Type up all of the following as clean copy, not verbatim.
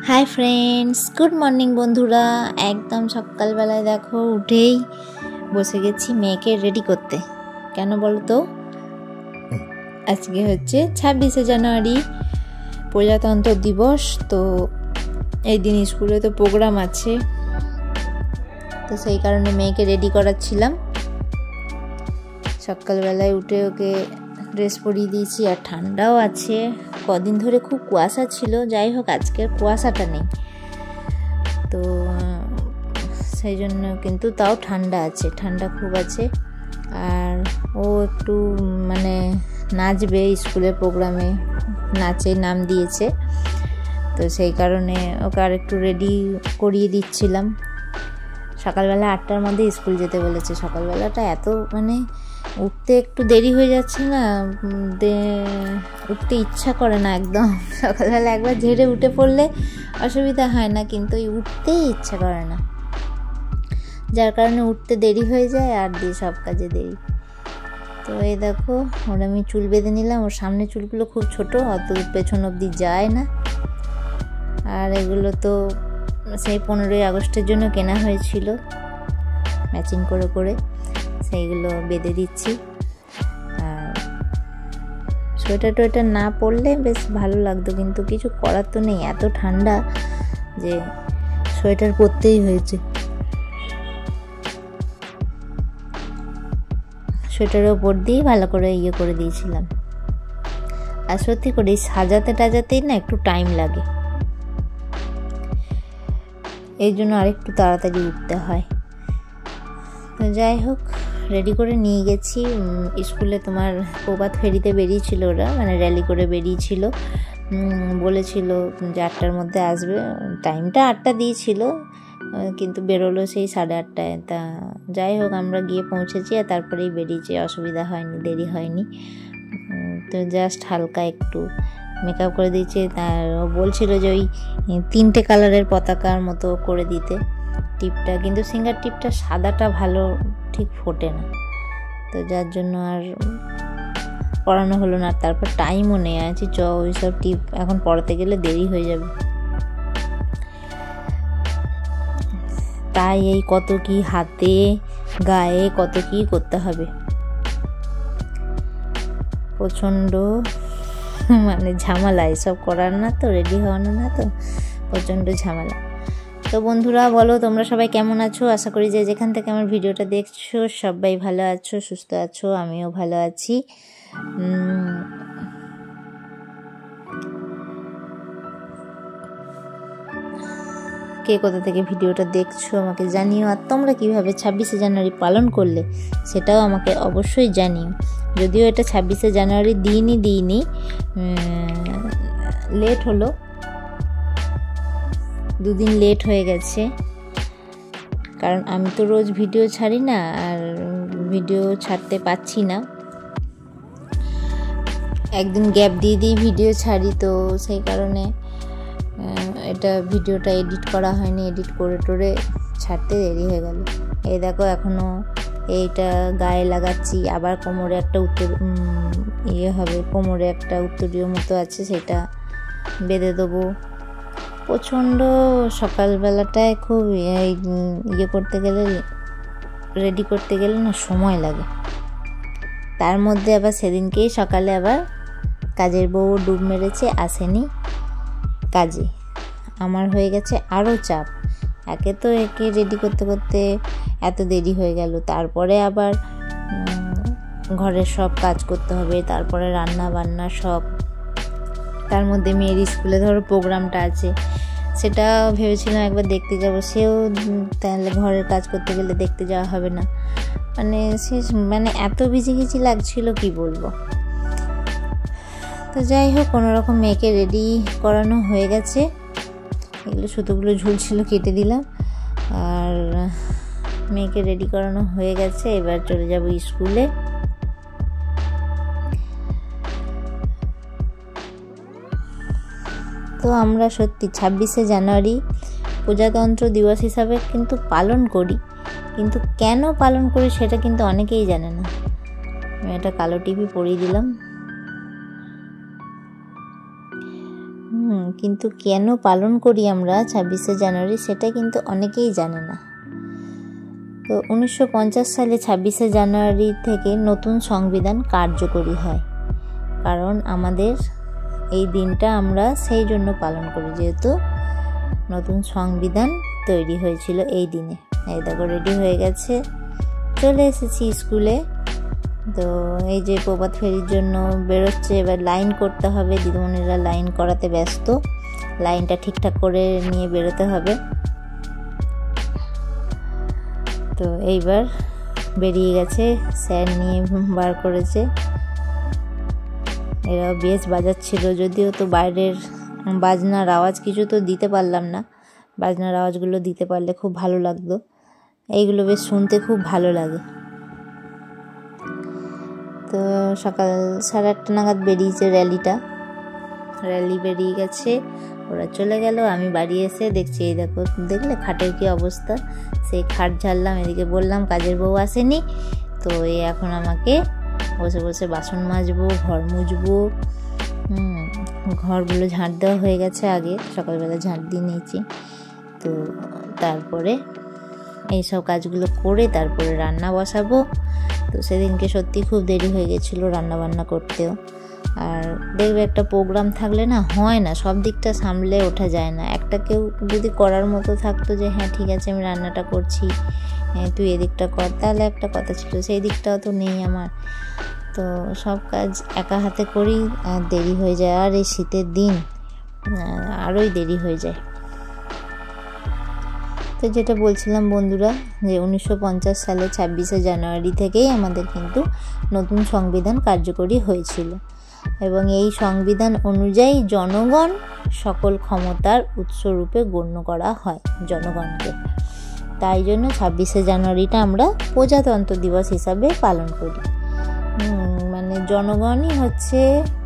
Hi friends good morning बंधुरा एकदम सकाल बेलाय देखो उठेई बसे गेছি মেয়েকে রেডি করতে। কেন বলো তো, আজকে হচ্ছে 26শে জানুয়ারি প্রজাতন্ত্র দিবস। তো এই দিন স্কুলে তো প্রোগ্রাম আছে, তো সেই কারণে মেয়েকে রেডি করাচ্ছিলাম। সকালবেলায় উঠে ওকে ড্রেস পরিয়ে দিয়েছি, আর ঠান্ডাও আছে। কদিন ধরে খুব কুয়াশা ছিল, যাই হোক আজকের কুয়াশাটা নেই, তো সেই জন্য কিন্তু তাও ঠান্ডা আছে, ঠান্ডা খুব আছে। আর ও একটু মানে নাচবে, স্কুলের প্রোগ্রামে নাচে নাম দিয়েছে, তো সেই কারণে ওকে আর একটু রেডি করিয়ে দিচ্ছিলাম। সকালবেলা 8টার মধ্যে স্কুল যেতে বলেছে। সকালবেলাটা এত মানে উঠতে একটু দেরি হয়ে যাচ্ছে না, উঠতে ইচ্ছা করে না একদম। সকালবেলা একবার ঝেড়ে উঠে পড়লে অসুবিধা হয় না, কিন্তু উঠতেই ইচ্ছা করে না, যার কারণে উঠতে দেরি হয়ে যায় আর দিয়ে সব কাজে দেরি। তো এই দেখো ওর আমি চুল বেঁধে নিলাম। ওর সামনে চুলগুলো খুব ছোট, অত পেছন অবধি যায় না। আর এগুলো তো সেই 15ই আগস্টের জন্য কেনা হয়েছিল, ম্যাচিং করে করে সেইগুলো বেঁধে দিচ্ছি। আর সোয়েটার টোয়েটার না পরলে বেশ ভালো লাগতো, কিন্তু কিছু করার তো নেই, এত ঠান্ডা যে সোয়েটার পরতেই হয়েছে। সোয়েটারের ওপর দিয়ে ভালো করে করে দিয়েছিলাম। আর সত্যি করে সাজাতে টাজাতেই না একটু টাইম লাগে, এই জন্য আরেকটু তাড়াতাড়ি উঠতে হয়। তো যাই হোক রেডি করে নিয়ে গেছি স্কুলে। তোমার প্রভাত ফেরিতে বেরিয়েছিল ওরা, মানে র্যালি করে বেরিয়েছিল, বলেছিল যে 8টার মধ্যে আসবে। টাইমটা 8টা দিয়েছিল, কিন্তু বেরোলো সেই 8:30টায়। তা যাই হোক আমরা গিয়ে পৌঁছেছি, আর তারপরেই বেরিয়েছি, অসুবিধা হয়নি, দেরি হয়নি। তো জাস্ট হালকা একটু মেকআপ করে দিয়েছে। তার ও বলছিল যে ওই 3টে কালারের পতাকার মতো করে দিতে টিপটা, কিন্তু সিঙ্গার টিপটা সাদাটা ভালো ঠিক ফোটে না, তো যার জন্য আর পড়ানো হলো না। তারপর টাইমও নেই, আছি ওইসব টিপ এখন পড়াতে গেলে দেরি হয়ে যাবে। তাই এই কত কি হাতে গায়ে কত কি করতে হবে, প্রচণ্ড মানে ঝামেলা এসব করার না, তো রেডি হওয়ানো না, তো প্রচণ্ড ঝামেলা। তো বন্ধুরা বলো তোমরা সবাই কেমন আছো? আশা করি যে যেখান থেকে আমার ভিডিওটা দেখছো সবাই ভালো আছো, সুস্থ আছো, আমিও ভালো আছি। কে কোথা থেকে ভিডিওটা দেখছো আমাকে জানিও, আর তোমরা কীভাবে 26শে জানুয়ারি পালন করলে সেটাও আমাকে অবশ্যই জানিও। যদিও এটা 26শে জানুয়ারি দিইনি, লেট হলো, 2 দিন লেট হয়ে গেছে, কারণ আমি তো রোজ ভিডিও ছাড়ি না, আর ভিডিও ছাড়তে পাচ্ছি না, একদিন গ্যাপ দিয়ে ভিডিও ছাড়ি, তো সেই কারণে এটা ভিডিওটা এডিট করা হয়নি, এডিট করে টোরে ছাড়তে দেরি হয়ে গেল। এই দেখো এখনও এইটা গায়ে লাগাচ্ছি, আবার কোমরে একটা হবে, কোমরে একটা উত্তরীয় মতো আছে, সেটা বেঁধে দেবো। প্রচণ্ড সকালবেলাটায় খুব করতে গেলে, রেডি করতে গেলে না সময় লাগে। তার মধ্যে আবার সেদিনকেই সকালে আবার কাজের বউ ডুব মেরেছে, আসেনি কাজে। আমার হয়ে গেছে আরও চাপ, একে তো একে রেডি করতে করতে এত দেরি হয়ে গেল, তারপরে আবার ঘরের সব কাজ করতে হবে, তারপরে রান্না বান্না সব, তার মধ্যে মেয়ের স্কুলে ধরো প্রোগ্রামটা আছে, সেটা ভেবেছিলাম একবার দেখতে যাব, সেও তাহলে ঘরের কাজ করতে গেলে দেখতে যাওয়া হবে না, মানে এত ভিজি লাগছিল কি বলবো। তো যাই হোক কোনোরকম মেয়েকে রেডি করানো হয়ে গেছে, এগুলো সুতোগুলো ঝুলছিল কেটে দিলাম, আর মেয়েকে রেডি করানো হয়ে গেছে। এবার চলে যাব স্কুলে। তো আমরা সত্যি 26শে জানুয়ারি প্রজাতন্ত্র দিবস হিসাবে কিন্তু পালন করি, কিন্তু কেন পালন করি সেটা কিন্তু অনেকেই জানে না। আমি একটা কালো টিভি পরিয়ে দিলাম। কিন্তু কেন পালন করি আমরা 26শে জানুয়ারি সেটা কিন্তু অনেকেই জানে না। তো 1950 সালে 26শে জানুয়ারি থেকে নতুন সংবিধান কার্যকরী হয়, কারণ আমাদের এই দিনটা আমরা সেই জন্য পালন করি, যেহেতু নতুন সংবিধান তৈরি হয়েছিল এই দিনে। এই দেখো রেডি হয়ে গেছে, চলে এসেছি স্কুলে। তো এই যে প্রভাত ফেরির জন্য বেরোচ্ছে, এবার লাইন করতে হবে, দিদিমণিরা লাইন করাতে ব্যস্ত, লাইনটা ঠিকঠাক করে নিয়ে বেরোতে হবে। তো এইবার বেরিয়ে গেছে, স্যার নিয়ে বার করেছে, এরা বেশ বাজাচ্ছিল, যদিও তো বাইরের বাজনার আওয়াজ কিছু তো দিতে পারলাম না, বাজনার আওয়াজগুলো দিতে পারলে খুব ভালো লাগতো, এইগুলো বেশ শুনতে খুব ভালো লাগে। তো সকাল 1:30 নাগাদ বেরিয়েছে র্যালি বেরিয়ে গেছে, ওরা চলে গেল। আমি বাড়ি এসে দেখছি, এই দেখো দেখলে খাটের কি অবস্থা, সেই খাট ঝাড়লাম, এদিকে বললাম কাজের বউ আসেনি, তো এই এখন আমাকে বসে বসে বাসন মাজবো, ঘর মুছবো। ঘরগুলো ঝাঁট দেওয়া হয়ে গেছে, আগে সকালবেলা ঝাঁট দিয়ে নিয়েছি। তো তারপরে এইসব কাজগুলো করে তারপরে রান্না বসাবো। তো সেদিনকে সত্যি খুব দেরি হয়ে গেছিলো রান্না বান্না করতেও। আর দেখবে একটা প্রোগ্রাম থাকলে না হয় না, সব দিকটা সামলে ওঠা যায় না। একটা কেউ যদি করার মতো থাকতো যে হ্যাঁ ঠিক আছে আমি রান্নাটা করছি, তুই এদিকটা কর, তাহলে একটা কথা ছিল, সেই দিকটাও তো নেই আমার। তো সব কাজ একা হাতে করি আর দেরি হয়ে যায়, আর এই শীতের দিন আরোই দেরি হয়ে যায়। তো যেটা বলছিলাম বন্ধুরা, যে 1950 সালে 26শে জানুয়ারি থেকেই আমাদের কিন্তু নতুন সংবিধান কার্যকরী হয়েছিল, এবং এই সংবিধান অনুযায়ী জনগণ সকল ক্ষমতার উৎসরূপে গণ্য করা হয় জনগণকে। তাই জন্য 26শে জানুয়ারিটা আমরা প্রজাতন্ত্র দিবস হিসাবে পালন করি। মানে জনগণই হচ্ছে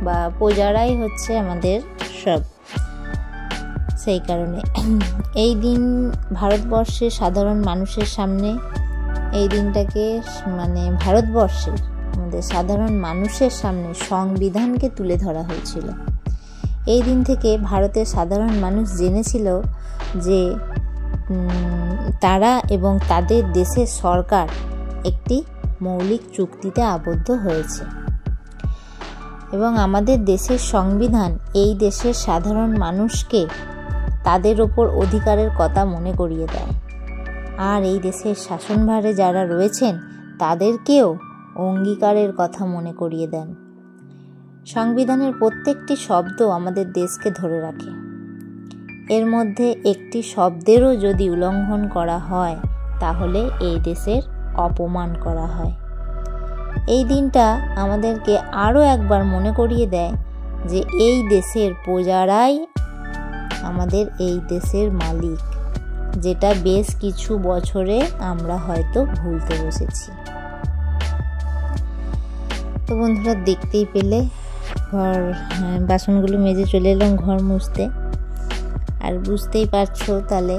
বা প্রজারাই হচ্ছে আমাদের সব। সেই কারণে এই দিন ভারতবর্ষের সাধারণ মানুষের সামনে, এই দিনটাকে মানে ভারতবর্ষের আমাদের সাধারণ মানুষের সামনে সংবিধানকে তুলে ধরা হয়েছিল। এই দিন থেকে ভারতের সাধারণ মানুষ জেনেছিল যে তারা এবং তাদের দেশের সরকার একটি মৌলিক চুক্তিতে আবদ্ধ হয়েছে, এবং আমাদের দেশের সংবিধান এই দেশের সাধারণ মানুষকে তাদের ওপর অধিকারের কথা মনে করিয়ে দেয়, আর এই দেশের শাসনভারে যারা রয়েছেন তাদেরকেও অঙ্গীকারের কথা মনে করিয়ে দেন। সংবিধানের প্রত্যেকটি শব্দ আমাদের দেশকে ধরে রাখে, এর মধ্যে একটি শব্দেরও যদি উল্লঙ্ঘন করা হয় তাহলে এই দেশের অপমান করা হয়। এই দিনটা আমাদেরকে আরও একবার মনে করিয়ে দেয় যে এই দেশের প্রজারাই আমাদের এই দেশের মালিক, যেটা বেশ কিছু বছরে আমরা হয়তো ভুলতে বসেছি। তো বন্ধুরা দেখতেই পেলে ঘর বাসনগুলো মেজে চলে এলাম ঘর মুছতে। আর বুঝতেই পারছো তাহলে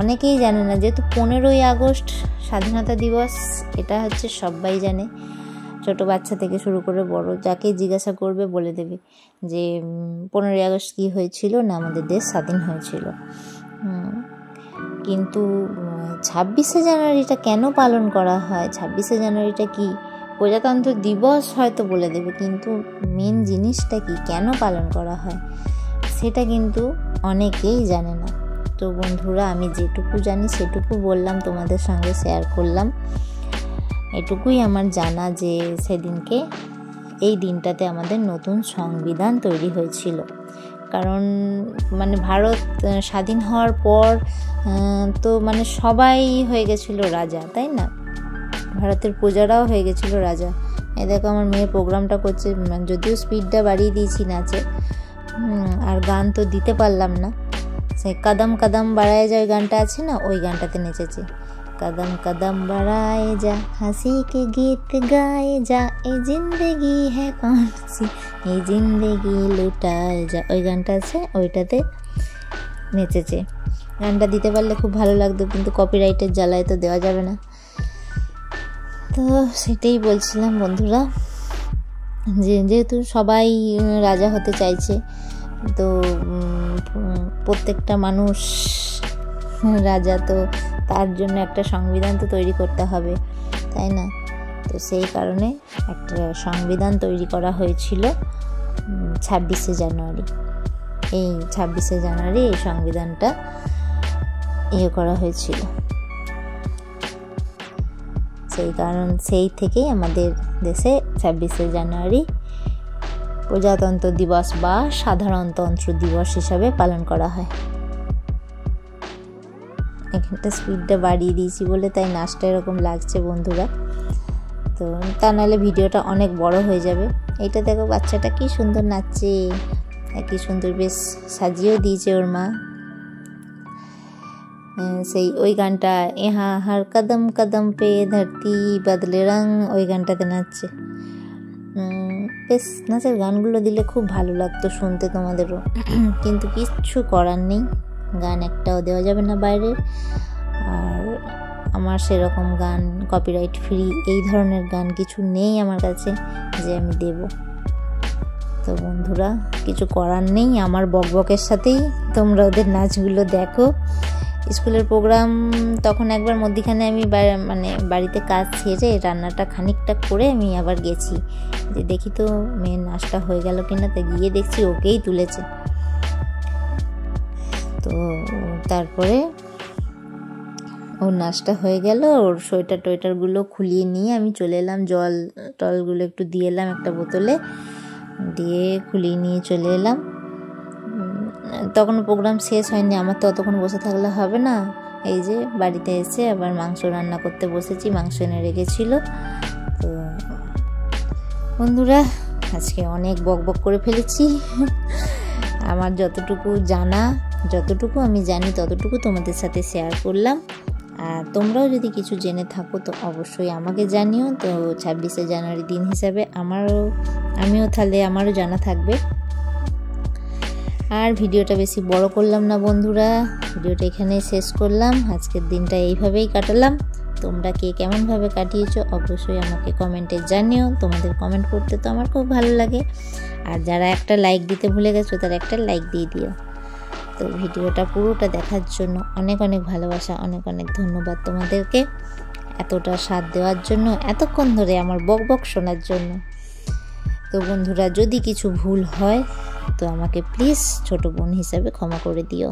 অনেকেই জানে না, যেহেতু 15ই আগস্ট স্বাধীনতা দিবস, এটা হচ্ছে সবাই জানে, ছোট বাচ্চা থেকে শুরু করে বড় যাকে জিজ্ঞাসা করবে বলে দেবে যে 15ই আগস্ট কী হয়েছিল না আমাদের দেশ স্বাধীন হয়েছিল। কিন্তু 26শে জানুয়ারিটা কেন পালন করা হয়, 26শে জানুয়ারিটা কি প্রজাতন্ত্র দিবস হয়তো বলে দেবে, কিন্তু মেন জিনিসটা কি, কেন পালন করা হয় সেটা কিন্তু অনেকেই জানে না। তো বন্ধুরা আমি যেটুকু জানি সেটুকু বললাম, তোমাদের সঙ্গে শেয়ার করলাম। এটুকুই আমার জানা যে সেদিনকে এই দিনটাতে আমাদের নতুন সংবিধান তৈরি হয়েছিল। কারণ মানে ভারত স্বাধীন হওয়ার পর তো মানে সবাই হয়ে গেছিলো রাজা, তাই না? ভারতের প্রজারাও হয়ে গেছিলো রাজা। এই দেখো আমার মেয়ে প্রোগ্রামটা করছে, যদিও স্পিডটা বাড়িয়ে দিয়েছি নাচে, আর গান তো দিতে পারলাম না। সে কদম কদম বাড়ায় যা ওই গানটা আছে না, ওই গানটাতে নেচেছে। कदम कदम बढ़ाए जा, हंसी के गीत गाए जा, ए जिंदगी है कौन सी, ए जिंदगी लुटाए जा, ওই গানটা আছে, ওইটাতে নেচেছে। গানটা দিতে পারলে খুব ভালো লাগতো, কিন্তু কপিরাইটের জ্বালায় তো দেওয়া যাবে না। তো সেটাই বলছিলাম বন্ধুরা, যেহেতু সবাই রাজা হতে চাইছে, তো প্রত্যেকটা মানুষ রাজা, তো তার জন্য একটা সংবিধান তো তৈরি করতে হবে, তাই না? তো সেই কারণে একটা সংবিধান তৈরি করা হয়েছিল 26শে জানুয়ারি। এই 26শে জানুয়ারি এই সংবিধানটা করা হয়েছিল। সেই থেকেই আমাদের দেশে 26শে জানুয়ারি প্রজাতন্ত্র দিবস বা সাধারণতন্ত্র দিবস হিসাবে পালন করা হয়। এখানটা স্পিডটা বাড়িয়ে দিয়েছি বলে তাই নাচটা এরকম লাগছে বন্ধুরা, তো তা নাহলে ভিডিওটা অনেক বড় হয়ে যাবে। এইটা দেখো বাচ্চাটা কি সুন্দর নাচছে, কি সুন্দর বেশ সাজিয়েও দিয়েছে ওর মা। সেই ওই গানটা ইহা হর কদম কদম পে ধরতি বদলে রং, ওই গানটাতে নাচছে। বেশ নাচের গানগুলো দিলে খুব ভালো লাগতো শুনতে তোমাদেরও, কিন্তু কিচ্ছু করার নেই, গান একটাও দেওয়া যাবে না বাইরের। আর আমার সেরকম গান কপিরাইট ফ্রি এই ধরনের গান কিছু নেই আমার কাছে যে আমি দেব। তো বন্ধুরা কিছু করার নেই, আমার বকবকের সাথেই তোমরা ওদের নাচগুলো দেখো। স্কুলের প্রোগ্রাম তখন একবার মধ্যিখানে আমি বাড়িতে কাজ ছেড়ে রান্নাটা খানিকটা করে আমি আবার গেছি, যে দেখি তো মেয়ের নাচটা হয়ে গেল কিনা। তো গিয়ে দেখছি ওকেই তুলেছে। তো তারপরে ওর নাচটা হয়ে গেল, ওর সোয়েটারগুলো খুলিয়ে নিয়ে আমি চলে এলাম, জল টলগুলো একটু দিয়ে এলাম একটা বোতলে, দিয়ে খুলিয়ে নিয়ে চলে এলাম। তখন প্রোগ্রাম শেষ হয়নি, আমার তো অতক্ষণ বসে থাকলে হবে না। এই যে বাড়িতে এসে আবার মাংস রান্না করতে বসেছি, মাংস এনে রেখেছিল। তো বন্ধুরা আজকে অনেক বকবক করে ফেলেছি। আমার যতটুকু আমি জানি ততটুকু তোমাদের সাথে শেয়ার করলাম। আর তোমরাও যদি কিছু জেনে থাকো তো অবশ্যই আমাকে জানিও। তো 26শে জানুয়ারি দিন হিসাবে আমারও জানা থাকবে। আর ভিডিওটা বেশি বড় করলাম না বন্ধুরা, ভিডিওটা এখানে শেষ করলাম। আজকের দিনটা এইভাবেই কাটালাম। তোমরা কে কেমনভাবে কাটিয়েছো অবশ্যই আমাকে কমেন্টে জানিও। তোমাদের কমেন্ট করতে তো আমার খুব ভালো লাগে। আর যারা একটা লাইক দিতে ভুলে গেছো তারা একটা লাইক দিয়ে দিও। তো ভিডিওটা পুরোটা দেখার জন্য অনেক অনেক ভালোবাসা, অনেক অনেক ধন্যবাদ তোমাদেরকে এতটা সাথ দেওয়ার জন্য, এতক্ষণ ধরে আমার বকবক শোনার জন্য। তো বন্ধুরা যদি কিছু ভুল হয় তো আমাকে প্লিজ ছোট বোন হিসাবে ক্ষমা করে দিও।